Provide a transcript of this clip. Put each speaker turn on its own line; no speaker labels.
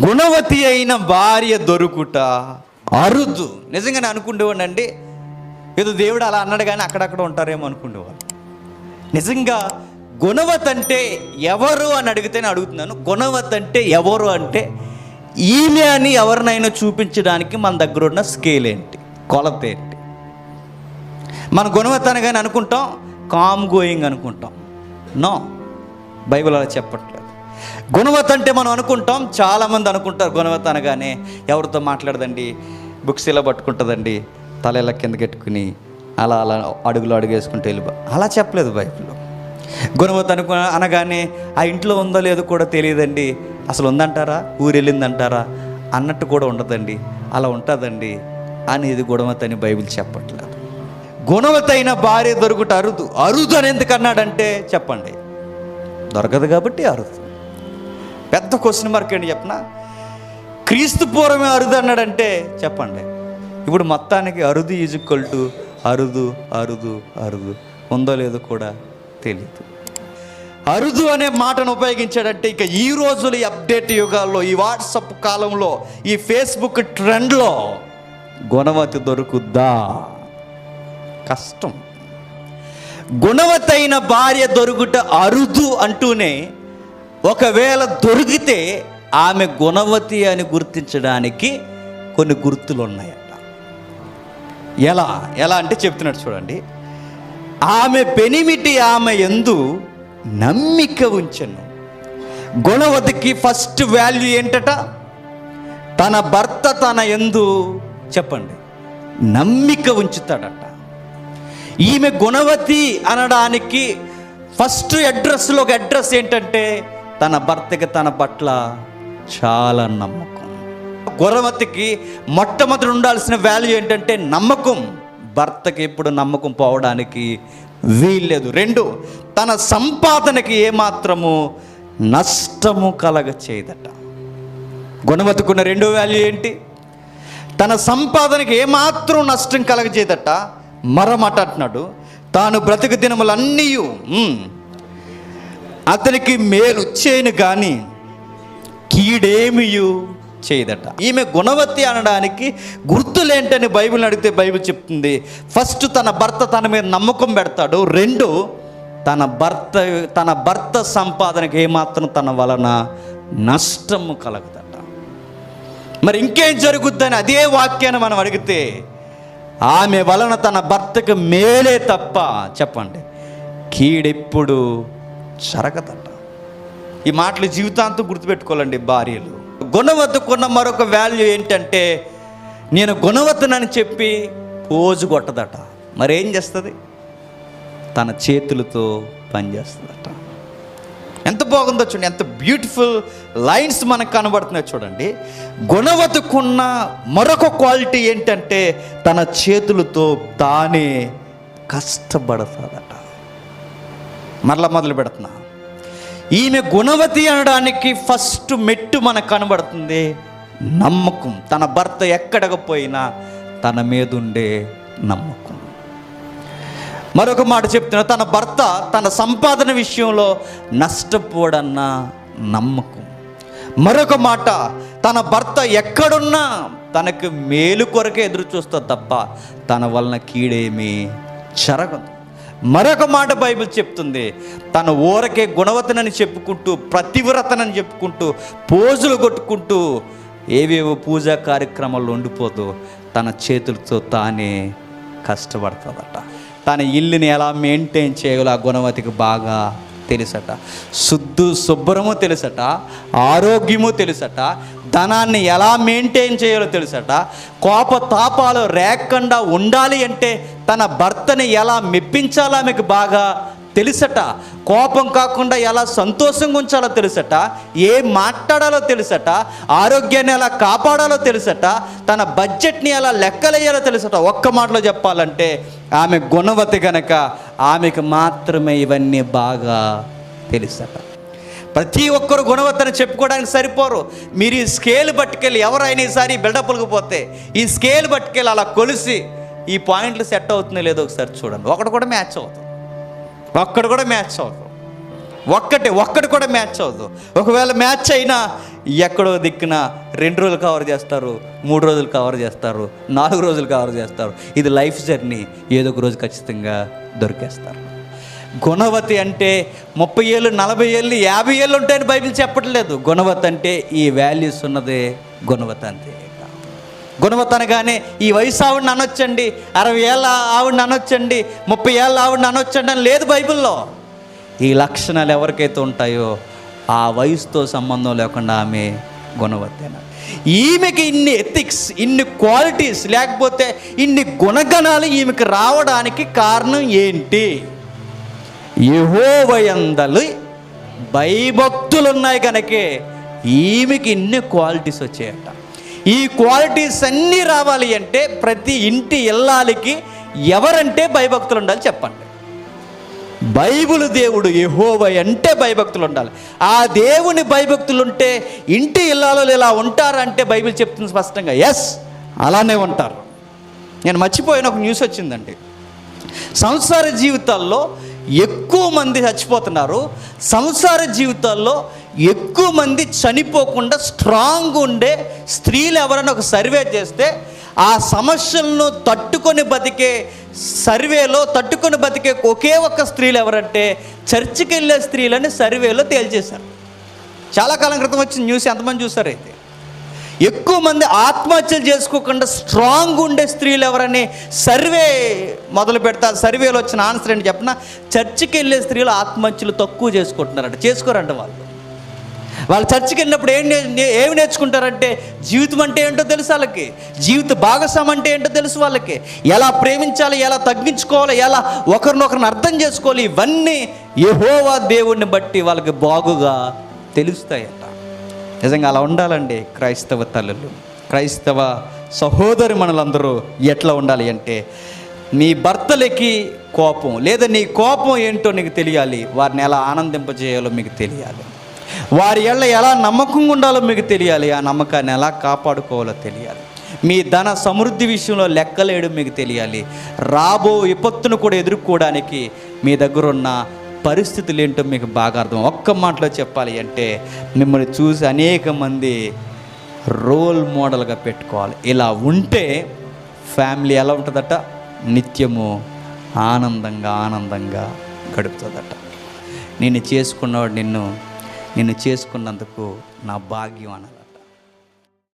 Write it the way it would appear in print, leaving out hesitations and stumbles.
గుణవతి అయిన భార్య దొరుకుట అరుదు. నిజంగానే అనుకుండేవాడిని అండి, ఏదో దేవుడు అలా అన్నాడు కానీ అక్కడక్కడ ఉంటారేమో అనుకుండేవాడు. నిజంగా గుణవతి అంటే ఎవరు అని అడిగితేనే అడుగుతున్నాను. గుణవతి అంటే ఎవరు అంటే ఈమె అని ఎవరినైనా చూపించడానికి మన దగ్గర ఉన్న స్కేల్ ఏంటి, కొలత ఏంటి? మన గుణవతి అనగానే అనుకుంటాం కామ్ గోయింగ్ అనుకుంటాం. నో, బైబిల్ అలా చెప్పట్లేదు. గుణవతి అంటే మనం అనుకుంటాం, చాలామంది అనుకుంటారు గుణవతి అనగానే ఎవరితో మాట్లాడదండి, బుక్స్ ఇలా పట్టుకుంటుందండి, తల ఇలా కిందకెట్టుకుని అలా అలా అడుగులు అడుగేసుకుంటూ అలా చెప్పలేదు బైబిల్లో. గుణవతి అనగానే ఆ ఇంట్లో ఉందో లేదో కూడా తెలియదండి, అసలు ఉందంటారా, ఊరు వెళ్ళిందంటారా అన్నట్టు కూడా ఉండదండి, అలా ఉంటుందండి అనేది గుణవతి అని బైబిల్ చెప్పట్లేదు. గుణవతి అయిన భార్య దొరుకుట అరుదు. అరుదు అని ఎందుకు అన్నాడంటే చెప్పండి, దొరకదు కాబట్టి అరుదు. పెద్ద క్వశ్చన్ మార్క్ ఏంటి చెప్పనా? క్రీస్తు పూర్వమే అరుదు అన్నాడంటే చెప్పండి. ఇప్పుడు మొత్తానికి అరుదు ఈజ్ ఈక్వల్ టు అరుదు అరుదు అరుదు ఉందో లేదో కూడా తెలియదు. అరుదు అనే మాటను ఉపయోగించాడంటే ఇక ఈ రోజులు ఈ అప్డేట్ యుగాల్లో, ఈ వాట్సాప్ కాలంలో, ఈ ఫేస్బుక్ ట్రెండ్లో గుణవతి దొరుకుద్దా? కష్టం. గుణవతి అయిన భార్య దొరుకుట అరుదు అంటూనే ఒకవేళ దొరికితే ఆమె గుణవతి అని గుర్తించడానికి కొన్ని గుర్తులు ఉన్నాయట. ఎలా ఎలా అంటే చెప్తున్నాడు చూడండి. ఆమె పెనిమిటి ఆమె యందు నమ్మిక ఉంచెను. గుణవతికి ఫస్ట్ వాల్యూ ఏంటట? తన భర్త తన యందు చెప్పండి నమ్మిక ఉంచుతాడట. ఈమె గుణవతి అనడానికి ఫస్ట్ అడ్రస్లో ఒక అడ్రస్ ఏంటంటే తన భర్తకి తన పట్ల చాలా నమ్మకం. గుణవతికి మొట్టమొదటి ఉండాల్సిన వాల్యూ ఏంటంటే నమ్మకం. భర్తకి ఎప్పుడు నమ్మకం పోవడానికి వీల్లేదు. 2, తన సంపాదనకి ఏమాత్రము నష్టము కలగ చేయదట. గుణవతికున్న 2వ వాల్యూ ఏంటి? తన సంపాదనకి ఏమాత్రం నష్టం కలగ చేయదట. మరమాట అంటున్నాడు, తాను బ్రతుకు దినములన్నీ అతనికి మేలు చేయను కానీ కీడేమియు చేయదట. ఈమె గుణవతి అనడానికి గుర్తులేంటని బైబిల్ అడిగితే బైబిల్ చెప్తుంది, ఫస్ట్ తన భర్త తన మీద నమ్మకం పెడతాడు. 2, తన భర్త సంపాదనకి ఏమాత్రం తన వలన నష్టము కలగదట. మరి ఇంకేం జరుగుద్దని అదే వాక్యాన్ని మనం అడిగితే ఆమె వలన తన భర్తకు మేలే తప్ప చెప్పండి కీడెప్పుడు జరగదట. ఈ మాటలు జీవితాంతం గుర్తుపెట్టుకోవాలండి భార్యలు. గుణవతికున్న మరొక వాల్యూ ఏంటంటే నేను గుణవతినని చెప్పి పోజు కొట్టదట. మరేం చేస్తుంది? తన చేతులతో పనిచేస్తుందట. ఎంత బాగుందో చూడండి, ఎంత బ్యూటిఫుల్ లైన్స్ మనకు కనబడుతున్నాయి చూడండి. గుణవతికున్న మరొక క్వాలిటీ ఏంటంటే తన చేతులతో తానే కష్టపడుతుందట. మరలా మొదలు పెడుతున్నా. ఈమె గుణవతి అనడానికి ఫస్ట్ మెట్టు మనకు కనబడుతుంది నమ్మకం. తన భర్త ఎక్కడకపోయినా తన మీద ఉండే నమ్మకం. మరొక మాట చెప్తున్నా, తన భర్త తన సంపాదన విషయంలో నష్టపోడన్న నమ్మకం. మరొక మాట, తన భర్త ఎక్కడున్నా తనకు మేలు కొరకే ఎదురు చూస్తుంది తప్ప తన వలన కీడేమీ జరగదు. మరొక మాట బైబిల్ చెప్తుంది, తన ఊరకే గుణవతనని చెప్పుకుంటూ ప్రతివ్రతనని చెప్పుకుంటూ పోజులు కొట్టుకుంటూ ఏవేవో పూజా కార్యక్రమాల్లో ఉండిపోతూ తన చేతులతో తానే కష్టపడుతుందట. తన ఇల్లుని ఎలా మెయింటైన్ చేయాలో ఆ గుణవతికి బాగా తెలుసట. శుభ్రము తెలుసట, ఆరోగ్యము తెలుసట, ధనాన్ని ఎలా మెయింటైన్ చేయాలో తెలుసట, కోపతాపాలు రేగకుండా ఉండాలి అంటే తన భర్తని ఎలా మెప్పించాలో ఆమెకు బాగా తెలుసట. కోపం కాకుండా ఎలా సంతోషంగా ఉంచాలో తెలుసట, ఏం మాట్లాడాలో తెలుసట, ఆరోగ్యాన్ని ఎలా కాపాడాలో తెలుసట, తన బడ్జెట్ని ఎలా లెక్కలేయాలో తెలుసట. ఒక్క మాటలో చెప్పాలంటే ఆమె గుణవతి గనక ఆమెకు మాత్రమే ఇవన్నీ బాగా తెలుసట. ప్రతి ఒక్కరు గుణవత్తని చెప్పుకోవడానికి సరిపోరు. మీరు ఈ స్కేల్ పట్టుకెళ్ళి ఎవరైనా ఈసారి బిల్డప్లకు పోతే ఈ స్కేల్ పట్టుకెళ్ళి అలా కొలిసి ఈ పాయింట్లు సెట్ అవుతుందో లేదో ఒకసారి చూడండి. ఒకటి కూడా మ్యాచ్ అవుతుంది. ఒక్కటి కూడా మ్యాచ్ అవ్వదు. ఒకవేళ మ్యాచ్ అయినా ఎక్కడో దిక్కున 2 రోజులు కవర్ చేస్తారు, 3 రోజులు కవర్ చేస్తారు, 4 రోజులు కవర్ చేస్తారు. ఇది లైఫ్ జర్నీ. ఏదో ఒక రోజు ఖచ్చితంగా దొరికేస్తారు. గుణవతి అంటే 30 ఏళ్ళు, 40 ఏళ్ళు, 50 ఏళ్ళు ఉంటాయని బైబిల్ చెప్పట్లేదు. గుణవతి అంటే ఈ వాల్యూస్ ఉన్నదే గుణవతి అంతే. గుణవతి అనగానే ఈ వయసు ఆవిడని అనొచ్చండి, 60 ఏళ్ళ ఆవిడని అనొచ్చండి, 30 ఏళ్ళ ఆవిడని అనొచ్చండి అని లేదు బైబిల్లో. ఈ లక్షణాలు ఎవరికైతే ఉంటాయో ఆ వయసుతో సంబంధం లేకుండా ఆమె గుణవతి. ఈమెకి ఇన్ని ఎథిక్స్, ఇన్ని క్వాలిటీస్, లేకపోతే ఇన్ని గుణగణాలు ఈమెకి రావడానికి కారణం ఏంటి? యెహోవా యందు భయభక్తులు ఉన్నాయి కనుకే ఈమెకి ఇన్ని క్వాలిటీస్ వచ్చాయట. ఈ క్వాలిటీస్ అన్నీ రావాలి అంటే ప్రతి ఇంటి ఇల్లాలికి ఎవరంటే భయభక్తులు ఉండాలి చెప్పండి. బైబిల్ దేవుడు యెహోవా అంటే భయభక్తులు ఉండాలి. ఆ దేవుని భయభక్తులు ఉంటే ఇంటి ఇల్లాలు ఇలా ఉంటారంటే బైబిల్ చెప్తుంది స్పష్టంగా, ఎస్ అలానే ఉంటారు. నేను మర్చిపోయిన ఒక న్యూస్ వచ్చిందండి. సంసార జీవితాల్లో ఎక్కువ మంది చచ్చిపోతున్నారు. సంసార జీవితాల్లో ఎక్కువ మంది చనిపోకుండా స్ట్రాంగ్ ఉండే స్త్రీలు ఎవరైనా ఒక సర్వే చేస్తే ఆ సమస్యలను తట్టుకొని బతికే ఒకే ఒక్క స్త్రీలు ఎవరంటే చర్చికి వెళ్ళే స్త్రీలని సర్వేలో తేల్చేశారు. చాలా కాలం క్రితం వచ్చిన న్యూస్. ఎంతమంది చూసారు? అయితే ఎక్కువ మంది ఆత్మహత్యలు చేసుకోకుండా స్ట్రాంగ్ ఉండే స్త్రీలు ఎవరని సర్వే మొదలు పెడతారు. సర్వేలో వచ్చిన ఆన్సర్ ఏంటి చెప్పిన, చర్చికి వెళ్ళే స్త్రీలు ఆత్మహత్యలు తక్కువ చేసుకుంటున్నారంట. చేసుకోరంట వాళ్ళు చర్చికి వెళ్ళినప్పుడు ఏమి నేర్చుకుంటారంటే జీవితం అంటే ఏంటో తెలుసు వాళ్ళకి, జీవిత భాగస్వామి అంటే ఏంటో తెలుసు వాళ్ళకి, ఎలా ప్రేమించాలి, ఎలా తగ్గించుకోవాలి, ఎలా ఒకరినొకరిని అర్థం చేసుకోవాలి, ఇవన్నీ యెహోవా దేవుణ్ణి బట్టి వాళ్ళకి బాగుగా తెలుస్తాయట. నిజంగా అలా ఉండాలండి క్రైస్తవ తల్లులు, క్రైస్తవ సహోదరి మనలందరూ ఎట్లా ఉండాలి అంటే, నీ భర్తలకి కోపం లేదా నీ కోపం ఏంటో నీకు తెలియాలి, వారిని ఎలా ఆనందింపజేయాలో మీకు తెలియాలి, వారి ఎళ్ళ ఎలా నమ్మకంగా ఉండాలో మీకు తెలియాలి, ఆ నమ్మకాన్ని ఎలా కాపాడుకోవాలో తెలియాలి, మీ ధన సమృద్ధి విషయంలో లెక్కలేయడం మీకు తెలియాలి, రాబో విపత్తును కూడా ఎదుర్కోవడానికి మీ దగ్గర ఉన్న పరిస్థితులు ఏంటో మీకు బాగా అర్థం. ఒక్క మాటలో చెప్పాలి అంటే మిమ్మల్ని చూసి అనేక మంది రోల్ మోడల్గా పెట్టుకోవాలి. ఇలా ఉంటే ఫ్యామిలీ ఎలా ఉంటుందట, నిత్యము ఆనందంగా గడుపుతుందట. నిన్ను చేసుకున్నవాడు నిన్ను చేసుకున్నందుకు నా భాగ్యం అనాలి.